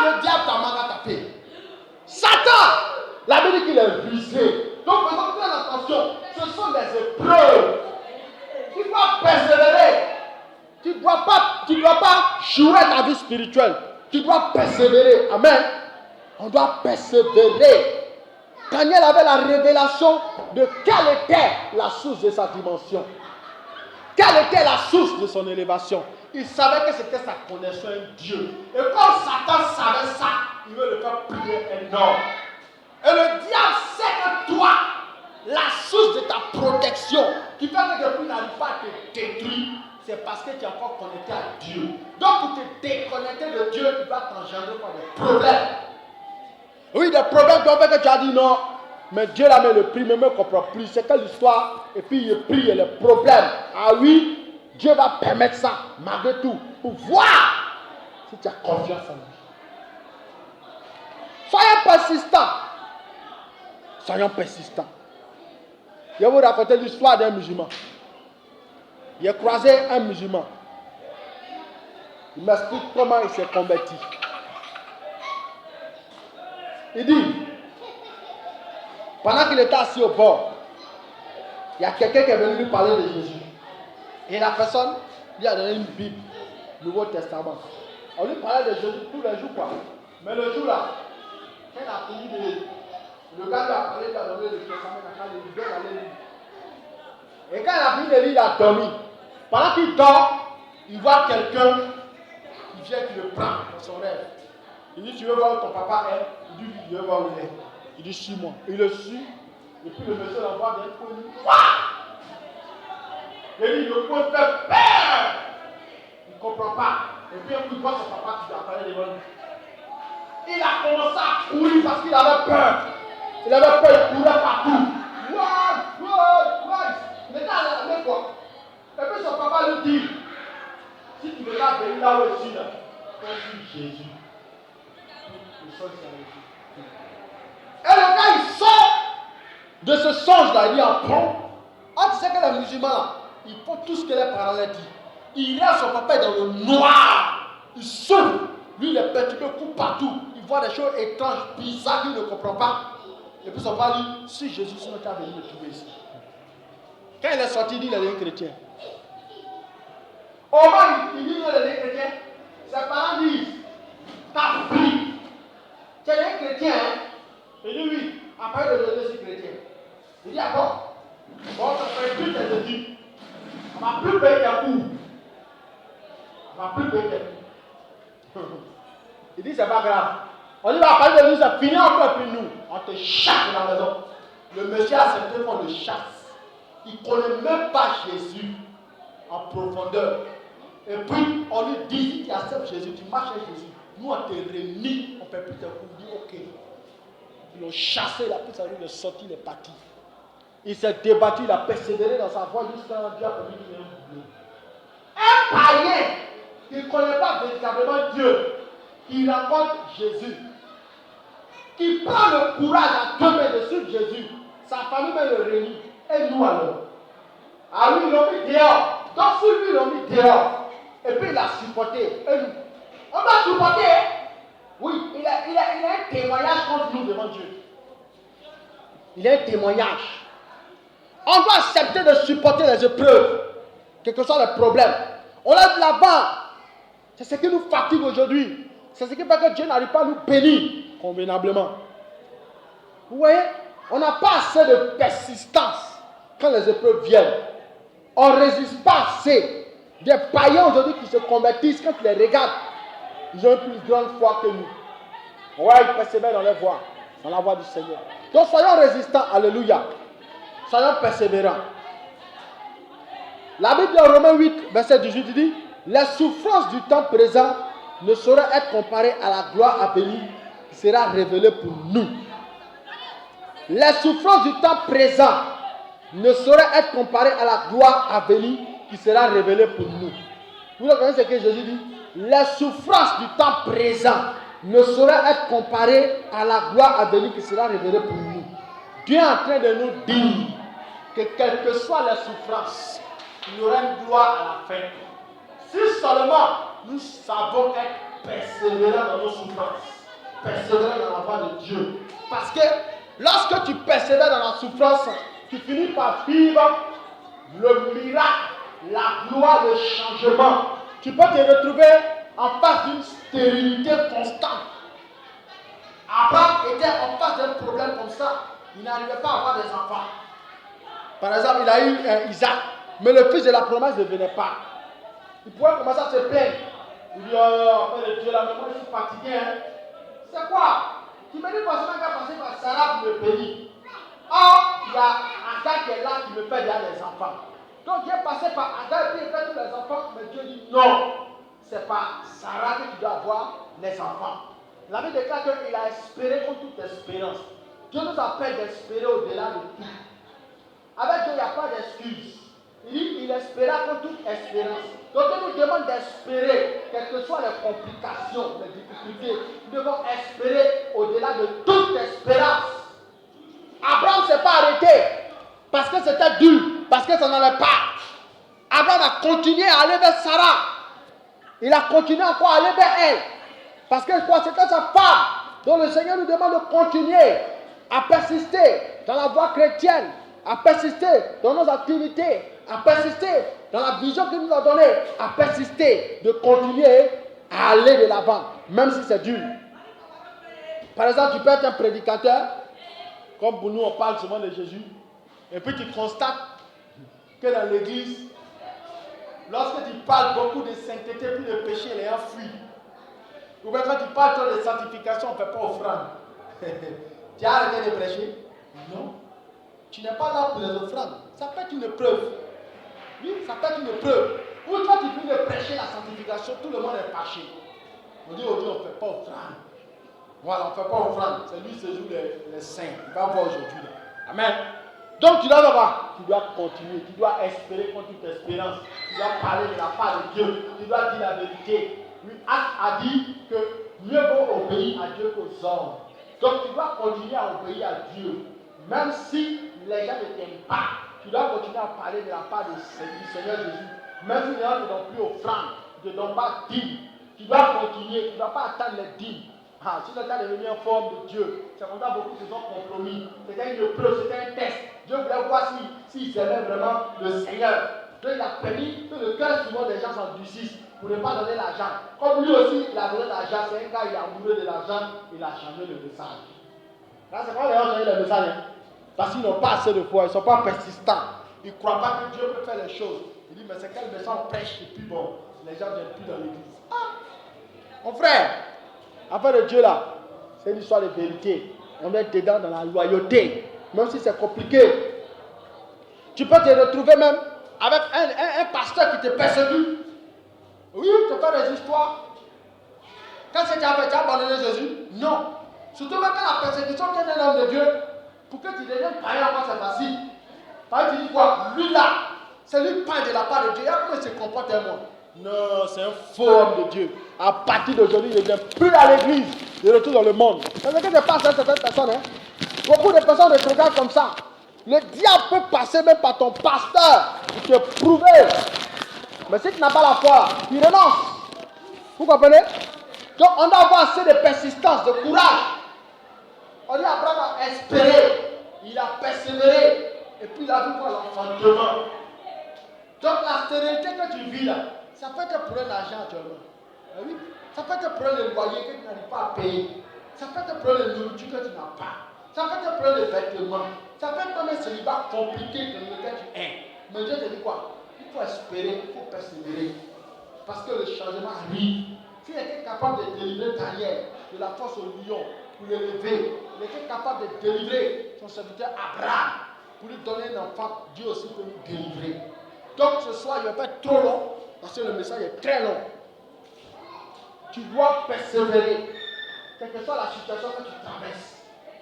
le diable t'a mal tapé. Satan, la Bible dit qu'il est visé. Donc, faisons bien attention, ce sont des épreuves. Tu dois persévérer. Tu ne dois pas jouer ta vie spirituelle. Tu dois persévérer. Amen. On doit persévérer. Daniel avait la révélation de quelle était la source de sa dimension. Quelle était la source de son élévation. Il savait que c'était sa connexion avec Dieu. Et comme Satan savait ça, il veut le faire prier énorme. Et le diable sait que toi, la source de ta protection, qui fait que depuis n'arrive pas à te détruire, c'est parce que tu es encore connecté à Dieu. Donc pour te déconnecter de Dieu, tu vas t'engendrer par des problèmes. Oui, des problèmes qui ont fait que tu as dit non. Mais Dieu là met le prix, mais ne me comprend plus. C'est quelle histoire? Et puis il prie et les problèmes. Ah oui, Dieu va permettre ça, malgré tout, pour voir si tu as confiance en lui. Soyons persistants. Soyons persistants. Je vais vous raconter l'histoire d'un musulman. J'ai croisé un musulman. Il m'explique comment il s'est converti. Il dit, pendant qu'il était assis au bord, il y a quelqu'un qui est venu lui parler de Jésus. Et la personne lui a donné une Bible, Nouveau Testament. On lui parlait de Jésus tous les jours, quoi. Mais le jour là, quand il a fini de lire, le gars lui a parlé, il a donné le Testament, il a allé lire. Et quand il a fini de lire, il a dormi. Pendant qu'il dort, il voit quelqu'un qui vient, qui le prend dans son rêve. Il dit, tu veux voir où ton papa est? Il dit, je veux voir où il est. Il dit, suis-moi. Il le suit. Et puis le monsieur l'envoie d'un coup. Il dit, quoi? Il dit, le coup fait peur. Il ne comprend pas. Et puis un coup, il voit son papa qui lui apparaît devant lui. Il a commencé à courir parce qu'il avait peur. Il avait peur, il courait partout. Il était à la même fois. Et puis son papa lui dit, si tu veux pas venir là où je suis, je suis Jésus. Et le gars, il sort de ce songe-là, il dit, apprends. Ah, tu sais que les musulmans, là, ils font tout ce que les parents leur disent. Il regarde son papa dans le noir. Il souffre. Lui, il est perturbé, coupe partout. Il voit des choses étranges, bizarres qu'il ne comprend pas. Et puis son papa dit, si Jésus se met à venir me trouver ici. Quand il est sorti, il dit, il est un chrétien. Au moins, il dit, il est un chrétien. Ses parents disent, t'as pris. Tu es un chrétien, hein? Il dit oui. Après de Jésus, je suis chrétien. Il dit, ah bon? Bon, ça fait plus tes études. On m'a plus payé tes cours. On m'a plus payé tes cours. Il dit, c'est pas grave. On dit, après de lui, c'est fini encore, puis nous, on te chasse dans la maison. Le monsieur a accepté qu'on le chasse. Il ne connaît même pas Jésus en profondeur. Et puis, on lui dit, si tu acceptes Jésus, tu marches avec Jésus. Nous, on te réunit, on ne fait plus tes cours. Il dit, ok. Ils l'ont chassé, il a pris sa vie, il est sorti, il est parti. Il s'est débattu, il a persévéré dans sa voie jusqu'à Dieu a permis qu'il ait un boulot. Un païen qui ne connaît pas véritablement Dieu, qui rencontre Jésus, qui prend le courage à tomber de suivre Jésus, sa famille va le réunir. Et nous alors? Ah oui, ils l'ont mis dehors. Donc sur lui, ils l'ont mis dehors. Et puis il a supporté. Et nous, on va supporter. Oui, il a un témoignage contre nous devant Dieu. Il a un témoignage. On doit accepter de supporter les épreuves, quels que soient les problèmes. On lève la barre. C'est ce qui nous fatigue aujourd'hui. C'est ce qui fait que Dieu n'arrive pas à nous bénir convenablement. Vous voyez, on n'a pas assez de persistance quand les épreuves viennent. On ne résiste pas assez. Des païens aujourd'hui qui se convertissent, quand tu les regardes, ils ont une plus grande foi que nous. Ouais, ils persévèrent dans leur voie, dans la voie du Seigneur. Donc soyons résistants, alléluia. Soyons persévérants. La Bible en Romains 8, verset 18 dit, les souffrances du temps présent ne sauraient être comparées à la gloire à venir qui sera révélée pour nous. Les souffrances du temps présent ne sauraient être comparées à la gloire à venir qui sera révélée pour nous. Vous comprenez ce que Jésus dit? Les souffrances du temps présent ne sauraient être comparées à la gloire à venir qui sera révélée pour nous. Dieu est en train de nous dire que quelles que soient les souffrances, il y aura une gloire à la fin. Si seulement nous savons être persévérants dans nos souffrances, persévérants dans la voie de Dieu. Parce que lorsque tu persévères dans la souffrance, tu finis par vivre le miracle, la gloire, le changement. Tu peux te retrouver en face d'une stérilité constante. Abraham était en face d'un problème comme ça. Il n'arrivait pas à avoir des enfants. Par exemple, il a eu Isaac, mais le fils de la promesse ne venait pas. Il pouvait commencer à se plaindre. Il dit, oh, Dieu, là, mais moi je suis fatigué. Hein. C'est quoi? Tu me dis forcément qu'il a passé par Sarah pour me bénir. Or, il y a Adam qui est là qui me fait déjà des enfants. Donc, Dieu est passé par Adam et puis il fait tous les enfants. Mais Dieu dit, non, c'est pas Sarah que tu dois avoir les enfants. La Bible déclare qu'il a espéré contre toute espérance. Dieu nous appelle d'espérer au-delà de tout. Avec Dieu, il n'y a pas d'excuse. Il dit qu'il espéra contre toute espérance. Donc Dieu nous demande d'espérer, quelles que soient les complications, les difficultés. Nous devons espérer au-delà de toute espérance. Abraham ne s'est pas arrêté parce que c'était dur, parce que ça n'allait pas. Abraham a continué à aller vers Sarah. Il a continué encore à aller vers elle. Parce que c'était sa femme. Donc le Seigneur nous demande de continuer à persister dans la voie chrétienne, à persister dans nos activités, à persister dans la vision qu'il nous a donnée, à persister, de continuer à aller de l'avant, même si c'est dur. Par exemple, tu peux être un prédicateur, comme pour nous on parle souvent de Jésus, et puis tu constates que dans l'église, lorsque tu parles beaucoup de sainteté, puis de péché, les gens fuient. Ou bien quand tu parles trop de sanctification, on ne fait pas offrande. Tu as arrêté de prêcher? Non. Tu n'es pas là pour les offrandes. Ça peut être une preuve. Oui, ça peut être une preuve. Ou toi tu finis de prêcher la sanctification, tout le monde est fâché. On dit aujourd'hui on ne fait pas offrande. Voilà, on ne fait pas offrande. C'est lui ce jour les saints. Il va voir aujourd'hui. Amen. Donc tu dois voir, tu dois continuer, tu dois espérer contre toute espérance. Tu dois parler de la part de Dieu. Tu dois dire la vérité. Oui, Acte a dit que mieux vaut obéir à Dieu qu'aux hommes. Donc tu dois continuer à obéir à Dieu. Même si les gens ne t'aiment pas, tu dois continuer à parler de la part du Seigneur Jésus. Même si les gens ne donnent plus offrande, ne te donnent pas dîmes, tu dois continuer, tu ne dois pas attendre les dîmes. Ah, si tu as devenu en forme de Dieu, c'est comme ça beaucoup se sont compromis. C'était une preuve, c'était un test. Dieu voulait voir s'ils aimaient vraiment le Seigneur. Donc il a permis que le cœur souvent des gens s'endurcissent pour ne pas donner l'argent. Comme lui aussi, il a donné l'argent, c'est un gars, il est amoureux de l'argent, il a changé le message. Là, c'est pas les gens qui ont changé le message. Hein? Parce qu'ils n'ont pas assez de foi, ils ne sont pas persistants. Ils ne croient pas que Dieu peut faire les choses. Il dit, mais c'est quel message on prêche et puis bon, les gens ne viennent plus dans l'église. Ah, mon frère, affaire de Dieu là, c'est une histoire de vérité. On est dedans dans la loyauté, même si c'est compliqué. Tu peux te retrouver même avec un pasteur qui te persécute. Oui, tu peux faire des histoires. Quand c'est tu as abandonné Jésus? Non. Surtout quand la persécution vient d'un homme de Dieu, pour que tu deviennes païen, c'est facile. Parce que tu dis quoi? Lui là, c'est lui païen de la part de Dieu. Regarde comment il se comporte un monde. Non, c'est un faux homme de Dieu. À partir d'aujourd'hui, il ne vient plus à l'église. Il retourne dans le monde. C'est ce que je passe à certaines personnes. Hein? Beaucoup de personnes te regardent comme ça. Le diable peut passer même par ton pasteur pour te prouver. Mais si tu n'as pas la foi, tu renonces. Vous comprenez? Donc on doit avoir assez de persistance, de courage. On dit Abraham a espéré, il a persévéré, et puis il a vu quoi? L'enfantement. Donc la sérénité que tu vis là, ça peut être pour un argent actuellement. Ah oui? Ça peut être pour un loyer que tu n'arrives pas à payer. Ça peut être pour une nourriture que tu n'as pas. Ça peut être pour des vêtements. Ça peut être comme un célibat compliqué dans lequel tu es. Mais Dieu te dit quoi? Il faut espérer, il faut persévérer. Parce que le changement arrive. S'il était capable de délivrer Daniel de la force au lion pour l'élever, il était capable de délivrer son serviteur Abraham pour lui donner un enfant, Dieu aussi peut nous délivrer. Donc ce soir, il ne va pas être trop long parce que le message est très long. Tu dois persévérer. Quelle que soit la situation que tu traverses,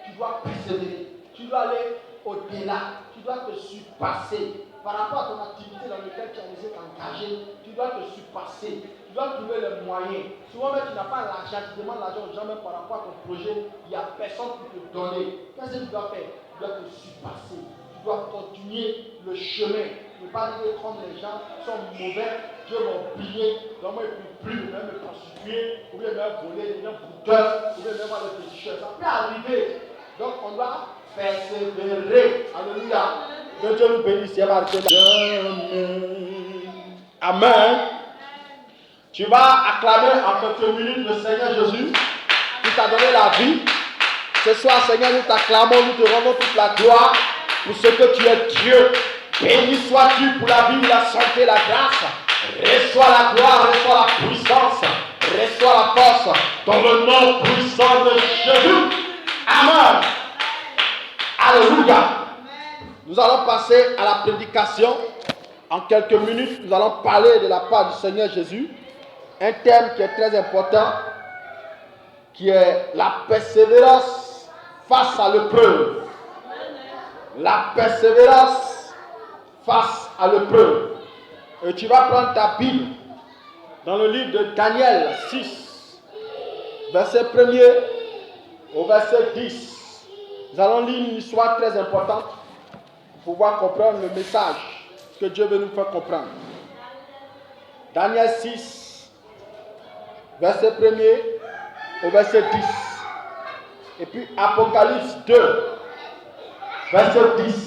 tu dois persévérer. Tu dois aller au-delà. Tu dois te surpasser. Par rapport à ton activité dans laquelle tu as laissé t'engager, tu dois te surpasser. Tu dois trouver les moyens. Souvent, même tu n'as pas l'argent, tu demandes l'argent aux gens, même par rapport à ton projet, il n'y a personne pour te donner. Qu'est-ce que tu dois faire? Tu dois te surpasser. Tu dois continuer le chemin. Ne pas dire comme les gens sont mauvais, Dieu m'a oublié, donc moi il ne peut plus, même me prostituer, ou bien me voler, même bouteur, ou bien même avoir des pécheurs. Ça peut arriver. Donc on doit persévérer. Alléluia. Que Dieu nous bénisse. Amen. Tu vas acclamer en quelques minutes le Seigneur Jésus qui t'a donné la vie. Ce soir, Seigneur, nous t'acclamons, nous te rendons toute la gloire pour ce que tu es Dieu. Béni sois-tu pour la vie, la santé, la grâce. Reçois la gloire, reçois la puissance, reçois la force dans le nom puissant de Jésus. Amen. Alléluia. Nous allons passer à la prédication. En quelques minutes, nous allons parler de la part du Seigneur Jésus. Un thème qui est très important, qui est la persévérance face à l'épreuve. La persévérance face à l'épreuve. Et tu vas prendre ta Bible dans le livre de Daniel 6, verset 1er au verset 10. Nous allons lire une histoire très importante pour pouvoir comprendre le message que Dieu veut nous faire comprendre. Daniel 6, verset 1er au verset 10. Et puis Apocalypse 2, verset 10.